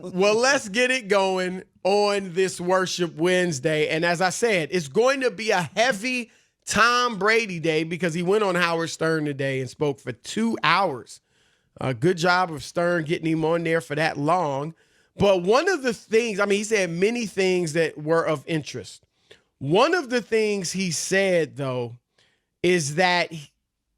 Well, let's get it going on this Worship Wednesday. And as I said, it's going to be a heavy Tom Brady day because he went on Howard Stern today and spoke for 2 hours. Good job of Stern getting him on there for that long. But one of the things, he said many things that were of interest. One of the things he said, though, is that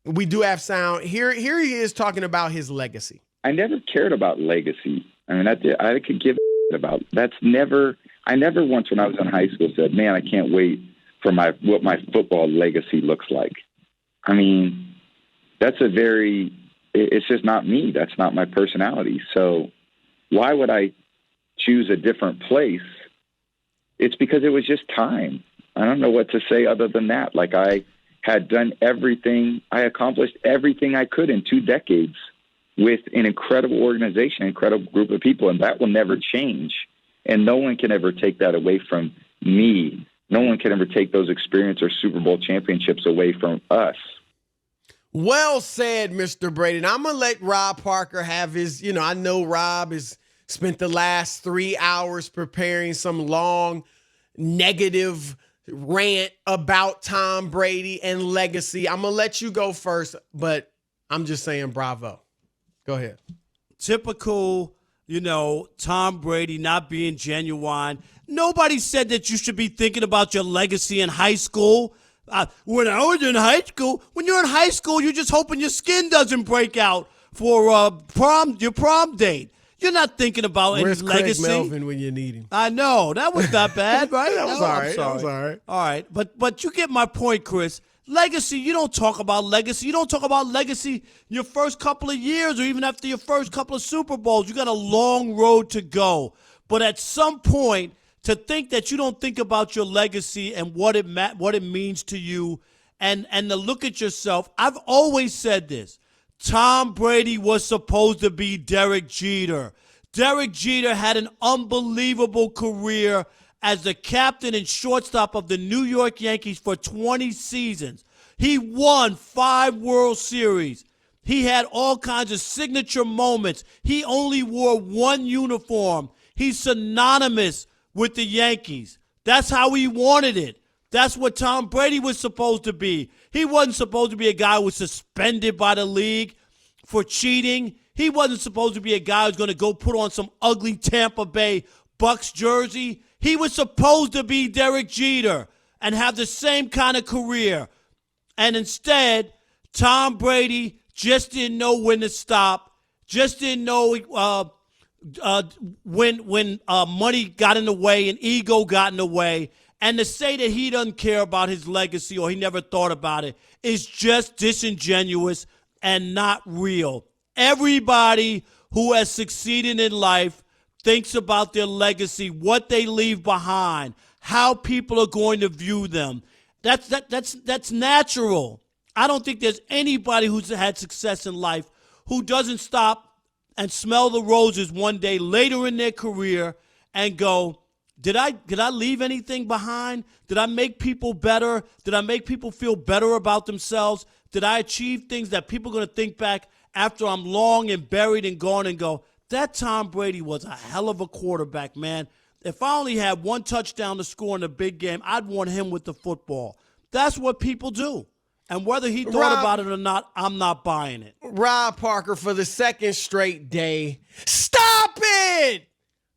we do have sound. Here he is talking about his legacy. I never cared about legacy. I could give about that's never. I never once when I was in high school said, "Man, I can't wait for what my football legacy looks like." That's it's just not me. That's not my personality. So why would I choose a different place? It's because it was just time. I don't know what to say other than that. Like, I had done everything. I accomplished everything I could in 2 decades with an incredible organization, incredible group of people, and that will never change. And no one can ever take that away from me. No one can ever take those experiences or Super Bowl championships away from us. Well said, Mr. Brady. And I'm going to let Rob Parker have his, I know Rob has spent the last 3 hours preparing some long negative rant about Tom Brady and legacy. I'm going to let you go first, but I'm just saying bravo. Go ahead. Typical, Tom Brady not being genuine. Nobody said that you should be thinking about your legacy in high school. When I was in high school, when you're in high school, you're just hoping your skin doesn't break out for your prom date. You're not thinking about Where's any legacy. Craig Melvin when you need him? I know. That was not bad, right? That was all right. That was all right. All right. But you get my point, Chris. Legacy, you don't talk about legacy. You don't talk about legacy your first couple of years or even after your first couple of Super Bowls. You got a long road to go. But at some point, to think that you don't think about your legacy and what it means to you and to look at yourself, I've always said this. Tom Brady was supposed to be Derek Jeter. Derek Jeter had an unbelievable career as the captain and shortstop of the New York Yankees for 20 seasons. He won 5 World Series. He had all kinds of signature moments. He only wore 1 uniform. He's synonymous with the Yankees. That's how he wanted it. That's what Tom Brady was supposed to be. He wasn't supposed to be a guy who was suspended by the league for cheating. He wasn't supposed to be a guy who's going to go put on some ugly Tampa Bay Bucks jersey. He was supposed to be Derek Jeter and have the same kind of career. And instead, Tom Brady just didn't know when to stop, just didn't know when money got in the way and ego got in the way. And to say that he doesn't care about his legacy or he never thought about it is just disingenuous and not real. Everybody who has succeeded in life thinks about their legacy, what they leave behind, how people are going to view them. That's natural. I don't think there's anybody who's had success in life who doesn't stop and smell the roses one day later in their career and go, Did I leave anything behind? Did I make people better? Did I make people feel better about themselves? Did I achieve things that people are going to think back after I'm long and buried and gone and go, that Tom Brady was a hell of a quarterback, man. If I only had 1 touchdown to score in a big game, I'd want him with the football. That's what people do. And whether he thought about it or not, I'm not buying it. Rob Parker, for the second straight day, stop it!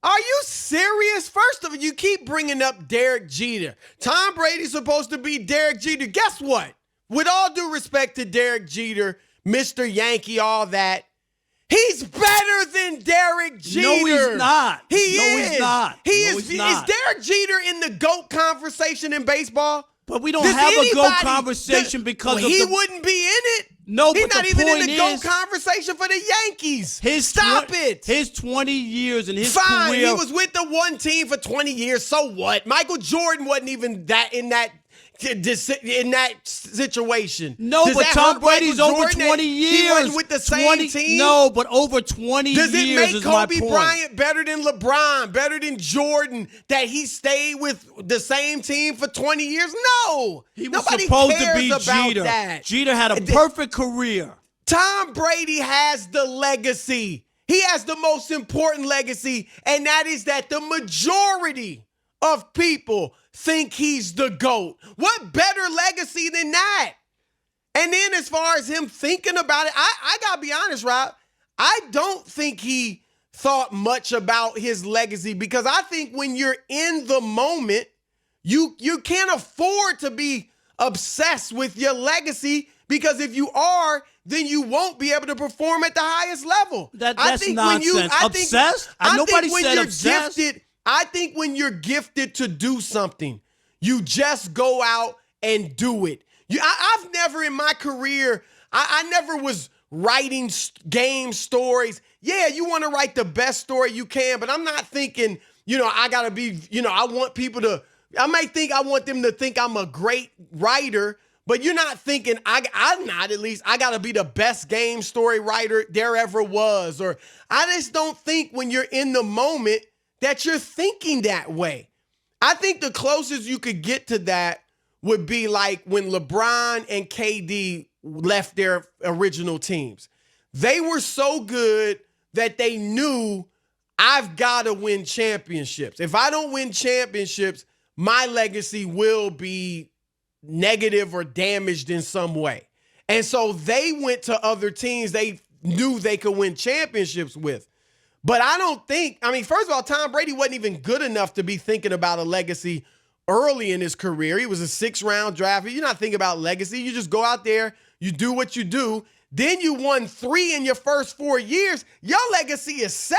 Are you serious? First of all, you keep bringing up Derek Jeter. Tom Brady's supposed to be Derek Jeter. Guess what? With all due respect to Derek Jeter, Mr. Yankee, all that, he's better than Derek Jeter. No, he's not. He's not. He's not. Is Derek Jeter in the GOAT conversation in baseball? But we don't have a GOAT conversation because he wouldn't be in it. No, he's but not the even in point the GOAT is, conversation for the Yankees. Stop it. His 20 years and his Fine, career. he was with the one team for 20 years. So what? Michael Jordan wasn't even that in that situation. No, but Tom Brady's over 20 years. He wasn't with the same team. No, but over 20 years Does it make Kobe point. Bryant better than LeBron, better than Jordan, that he stayed with the same team for 20 years? No. He was Nobody supposed cares to be about Jeter. that. Jeter had a perfect career. Tom Brady has the legacy. He has the most important legacy, and that is that the majority of people think he's the GOAT. What better legacy than that? And then as far as him thinking about it, I got to be honest, Rob, I don't think he thought much about his legacy, because I think when you're in the moment, you can't afford to be obsessed with your legacy, because if you are, then you won't be able to perform at the highest level. That's nonsense. Obsessed? Nobody said obsessed. I think when you're gifted to do something, you just go out and do it. I've never in my career, I never was writing game stories. Yeah, you want to write the best story you can, but I'm not thinking, I got to be, I want people to, I might think I want them to think I'm a great writer, but you're not thinking, I'm not, at least, I got to be the best game story writer there ever was. Or I just don't think when you're in the moment that you're thinking that way. I think the closest you could get to that would be like when LeBron and KD left their original teams. They were so good that they knew, I've got to win championships. If I don't win championships, my legacy will be negative or damaged in some way. And so they went to other teams they knew they could win championships with. But I don't think, first of all, Tom Brady wasn't even good enough to be thinking about a legacy early in his career. He was a 6th-round draft. You're not thinking about legacy. You just go out there, you do what you do. Then you won 3 in your first 4 years. Your legacy is set.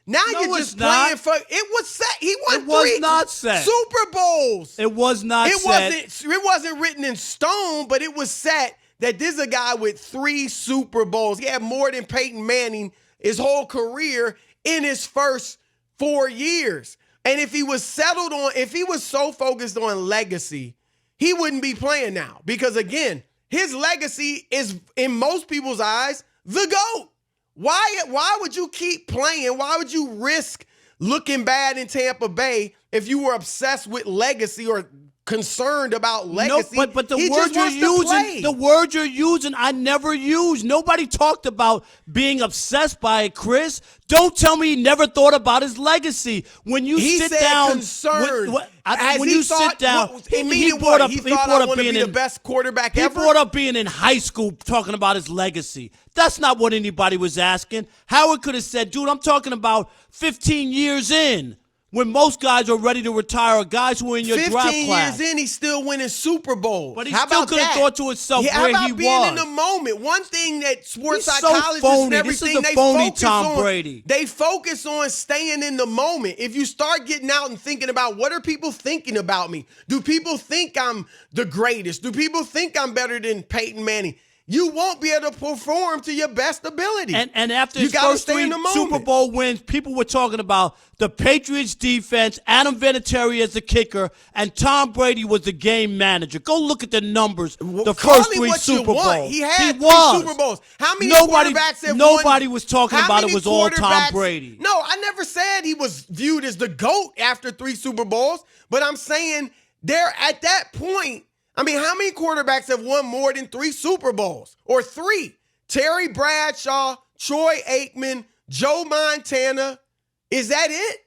Now you're just playing for, it was set. He won 3 not set. Super Bowls. It was not set. It wasn't written in stone, but it was set that this is a guy with 3 Super Bowls. He had more than Peyton Manning his whole career in his first 4 years. And if he was so focused on legacy, he wouldn't be playing now. Because again, his legacy is, in most people's eyes, the GOAT. Why would you keep playing? Why would you risk looking bad in Tampa Bay if you were obsessed with legacy or concerned about legacy? No, but the word you're using, I never used. Nobody talked about being obsessed by it, Chris. Don't tell me he never thought about his legacy. When you sit down, concerned. When you sit down, he brought up being the best quarterback ever. He brought up being in high school, talking about his legacy. That's not what anybody was asking. Howard could have said, dude, I'm talking about 15 years in, when most guys are ready to retire, or guys who are in your draft class. 15 years in, he's still winning Super Bowls. But he still could have thought to himself where he was. How about being in the moment? One thing that sports psychologists and everything, they focus on staying in the moment. If you start getting out and thinking about, what are people thinking about me? Do people think I'm the greatest? Do people think I'm better than Peyton Manning? You won't be able to perform to your best ability. And after his first 3 Super Bowl wins, people were talking about the Patriots defense, Adam Vinatieri as the kicker, and Tom Brady was the game manager. Go look at the numbers. The first 3 Super Bowls. He had 3 Super Bowls. How many quarterbacks have Nobody was talking about it was all Tom Brady. No, I never said he was viewed as the GOAT after 3 Super Bowls, but I'm saying they're at that point. How many quarterbacks have won more than 3 Super Bowls? Or 3? Terry Bradshaw, Troy Aikman, Joe Montana. Is that it?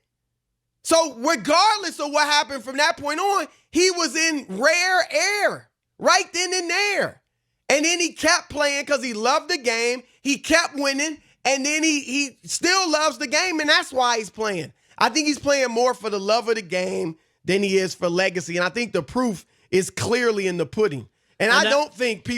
So regardless of what happened from that point on, he was in rare air right then and there. And then he kept playing because he loved the game. He kept winning. And then he still loves the game, and that's why he's playing. I think he's playing more for the love of the game than he is for legacy. And I think the proof is clearly in the pudding. And I don't think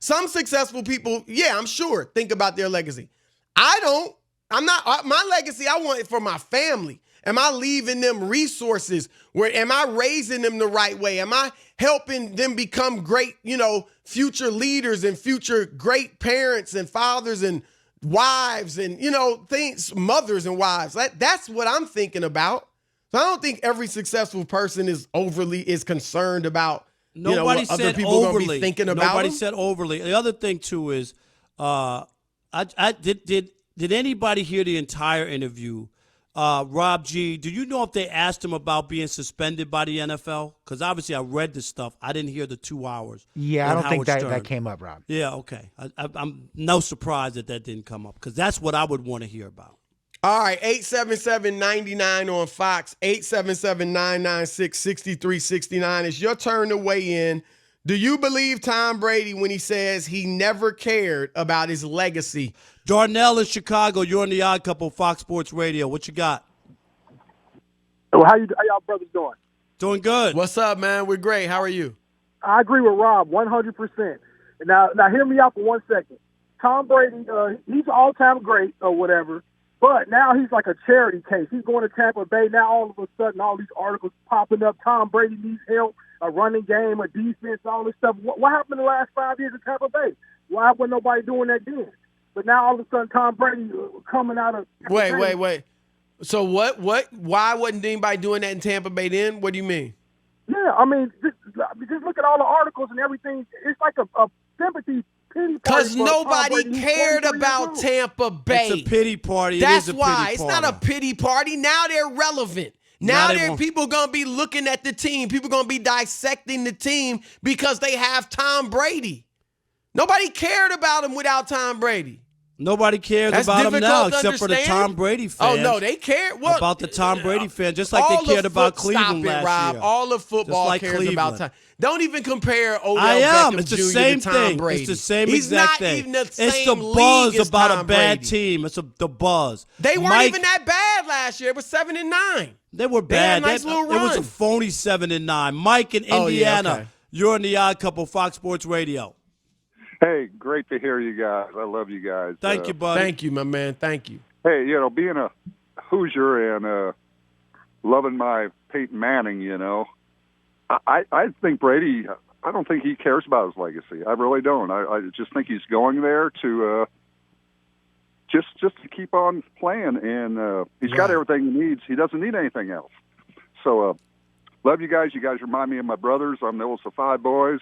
some successful people, yeah, I'm sure, think about their legacy. I don't. My legacy, I want it for my family. Am I leaving them resources? Am I raising them the right way? Am I helping them become great, future leaders and future great parents and fathers and wives and, mothers and wives? That's what I'm thinking about. So I don't think every successful person is concerned about what other people are going to be thinking about. Nobody said overly. The other thing too is, did anybody hear the entire interview Rob G, do you know if they asked him about being suspended by the NFL? Because obviously I read the stuff. I didn't hear the 2 hours. Yeah, I don't think Howard that Stern. came up, Rob. Yeah, okay. I'm no surprise that didn't come up because that's what I would want to hear about. All right, 877-99 on Fox, 877-996-6369. It's your turn to weigh in. Do you believe Tom Brady when he says he never cared about his legacy? Darnell in Chicago, you're on the Odd Couple, Fox Sports Radio. What you got? So how y'all brothers doing? Doing good. What's up, man? We're great. How are you? I agree with Rob 100%. Now hear me out for 1 second. Tom Brady, he's an all-time great or whatever, but now he's like a charity case. He's going to Tampa Bay. Now all of a sudden all these articles popping up. Tom Brady needs help, a running game, a defense, all this stuff. What happened in the last 5 years in Tampa Bay? Why wasn't nobody doing that then? But now all of a sudden Tom Brady coming out of Tampa Bay. Wait. So what? Why wasn't anybody doing that in Tampa Bay then? What do you mean? Yeah, I mean, just look at all the articles and everything. It's like a sympathy pity party. Because for Tom nobody Brady. He's cared 23 years about old. Tampa Bay. It's a pity party. That's it is a why. pity It's party. not a pity party. Now they're relevant. Now Now they won't. people going to be looking at the team. People going to be dissecting the team because they have Tom Brady. Nobody cared about him without Tom Brady. Nobody cares That's about him difficult now to except for the understand. Tom Brady Oh, fans. no, they care. Well, about the Tom Brady fan, just like all they cared of about foot- Cleveland stop it, last Rob. year. All of football Just like cares Cleveland. about Tom. Don't even compare Odell I am. Beckham It's the Jr. same to Tom thing. Brady. It's the same He's exact not thing. even the It's same the buzz league as about Tom a bad Brady. team. It's the buzz. They weren't Mike, even that bad last year. It was 7-9. They were They had a bad. nice little It was a run. phony 7-9. Mike in Oh, yeah, Indiana. okay. You're on the Odd Couple, Fox Sports Radio. Hey, great to hear you guys. I love you guys. Thank you, buddy. Thank you, my man. Thank you. Hey, being a Hoosier and loving my Peyton Manning, I think Brady, I don't think he cares about his legacy. I really don't. I just think he's going there to just to keep on playing, and he's got everything he needs. He doesn't need anything else. So, love you guys. You guys remind me of my brothers. I'm the oldest of 5 boys.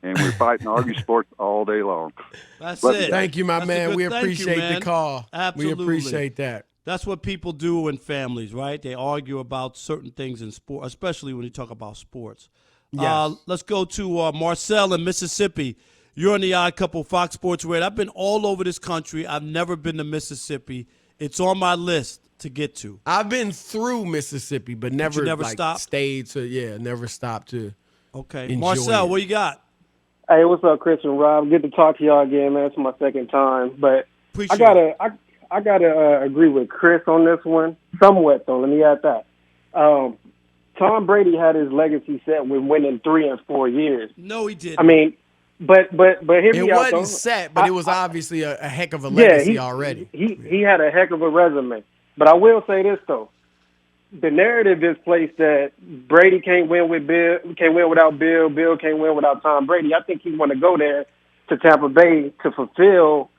And we fight and argue sports all day long. That's Love it. Thank you, my That's a man. good We thank you, appreciate man. the call. Absolutely. We appreciate that. That's what people do in families, right? They argue about certain things in sport, especially when you talk about sports. Yes. Let's go to Marcel in Mississippi. You're on the Odd Couple, Fox Sports Radio. I've been all over this country. I've never been to Mississippi. It's on my list to get to. I've been through Mississippi, but never, stopped? stayed to, never stopped to. Okay. Enjoy Marcel, it. what you got? Hey, what's up, Chris and Rob? Good to talk to y'all again, man. It's my second time, but Appreciate I gotta agree with Chris on this one, somewhat. Though, let me add that. Tom Brady had his legacy set with winning 3 and 4 years. No, he didn't. I mean, but hear It me out. wasn't though. set, but it was obviously a heck of a Yeah, legacy he, already. He had a heck of a resume. But I will say this though. The narrative is placed that Brady can't win without Bill. Bill can't win without Tom Brady. I think he want to go there to Tampa Bay to fulfill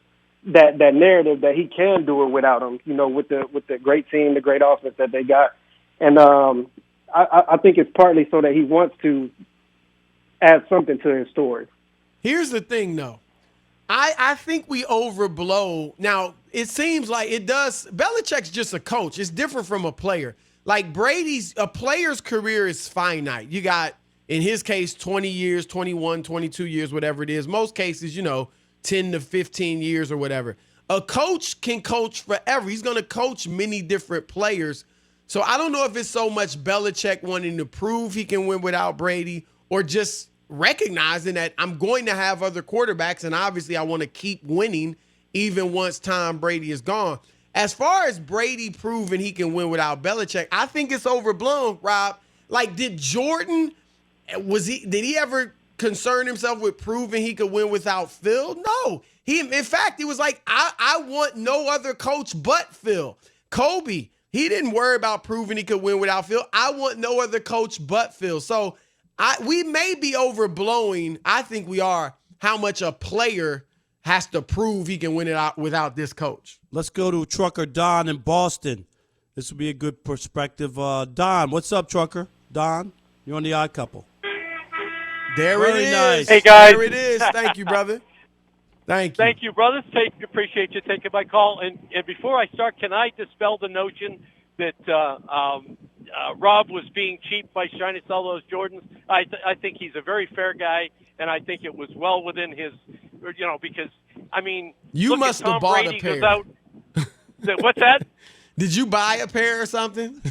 that narrative that he can do it without him. With the great team, the great offense that they got, and I think it's partly so that he wants to add something to his story. Here's the thing, though. I think we overblow. Now, it seems like it does. Belichick's just a coach. It's different from a player. Like a player's career is finite. You got, in his case, 20 years, 21, 22 years, whatever it is. Most cases, 10 to 15 years or whatever. A coach can coach forever. He's going to coach many different players. So I don't know if it's so much Belichick wanting to prove he can win without Brady or just recognizing that I'm going to have other quarterbacks, and obviously I want to keep winning even once Tom Brady is gone. As far as Brady proving he can win without Belichick, I think it's overblown, Rob. Like, did he ever concern himself with proving he could win without Phil? No. In fact, he was like, I want no other coach but Phil. Kobe, he didn't worry about proving he could win without Phil. I want no other coach but Phil. So we may be overblowing, I think we are, how much a player has to prove he can win it out without this coach. Let's go to Trucker Don in Boston. This would be a good perspective. Don, what's up, Trucker? Don, you're on the Odd Couple. There Very it is. nice. Hey, guys. There it is. Thank you, brother. Thank you. Thank you, brothers. Appreciate you taking my call. And before I start, can I dispel the notion that Rob was being cheap by trying to sell those Jordans. I think he's a very fair guy, and I think it was well within his, because I mean, You look must at have Tom bought Brady a pair. goes out. What's that? Did you buy a pair or something?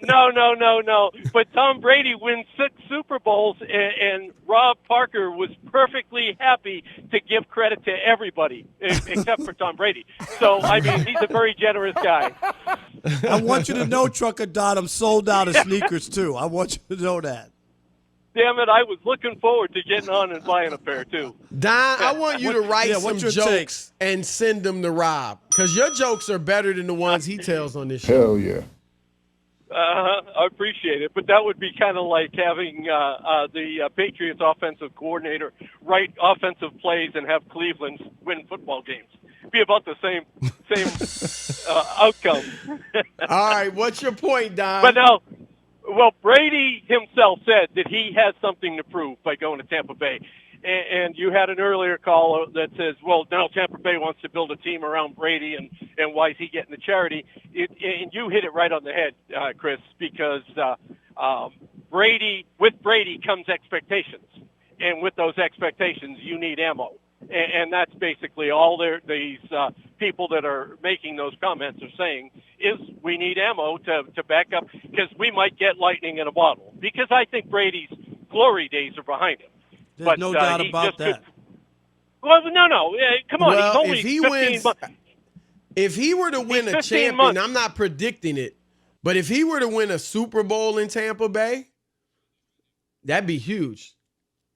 No. But Tom Brady wins 6 Super Bowls, and Rob Parker was perfectly happy to give credit to everybody except for Tom Brady. So, I mean, he's a very generous guy. I want you to know, Trucker Don, I'm sold out of sneakers, too. I want you to know that. Damn it, I was looking forward to getting on and buying a pair, too. Don, I want you to write some what's your jokes and send them to Rob, because your jokes are better than the ones he tells on this show. Hell yeah. I appreciate it, but that would be kind of like having the Patriots offensive coordinator write offensive plays and have Cleveland win football games. Be about the same outcome. All right, what's your point, Don? But now, well, Brady himself said that he has something to prove by going to Tampa Bay. And you had an earlier call that says, well, now Tampa Bay wants to build a team around Brady, and why is he getting the charity? And you hit it right on the head, Chris, because with Brady comes expectations. And with those expectations, you need ammo. And that's basically all these people that are making those comments are saying is we need ammo to back up, because we might get lightning in a bottle. Because I think Brady's glory days are behind him. There's no doubt about that. Well, no. Come on. Well, he's only if he 15 wins, months. if he were to win a 15 champion, months. I'm not predicting it, but if he were to win a Super Bowl in Tampa Bay, that'd be huge.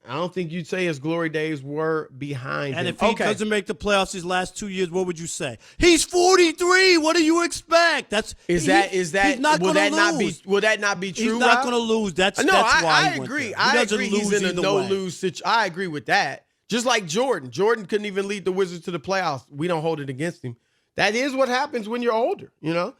I don't think you'd say his glory days were behind him. And if he doesn't make the playoffs these last 2 years, what would you say? He's 43. What do you expect? Is that he's not will gonna that lose. will that not be true? He's not Rob? going to lose. That's No, why I he went agree. there. He I doesn't agree. He's lose in a either no way. lose situation. I agree with that. Just like Jordan. Jordan couldn't even lead the Wizards to the playoffs. We don't hold it against him. That is what happens when you're older, you know?